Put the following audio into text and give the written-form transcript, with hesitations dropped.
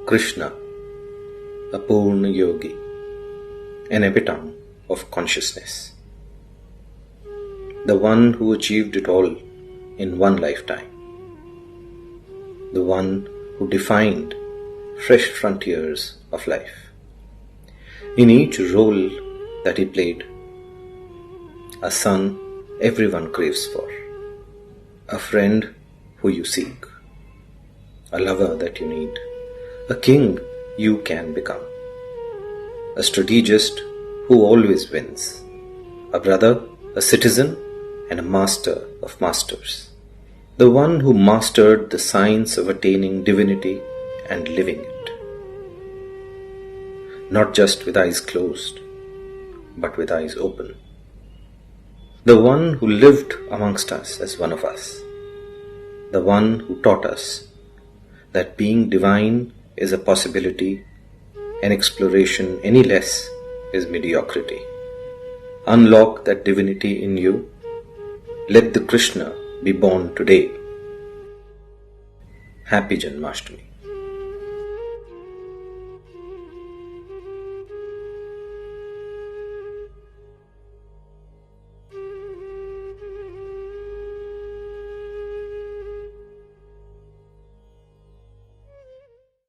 Krishna, a Purna Yogi, an epitome of consciousness. The one who achieved it all in one lifetime. The one who defined fresh frontiers of life. In each role that he played, a son everyone craves for, a friend who you seek, a lover that you need, a king you can become, a strategist who always wins, a brother, a citizen, and a master of masters, the one who mastered the science of attaining divinity and living it, not just with eyes closed, but with eyes open, the one who lived amongst us as one of us, the one who taught us that being divine is a possibility and exploration any less is mediocrity. Unlock that divinity in you. Let the Krishna be born today. Happy Janmashtami.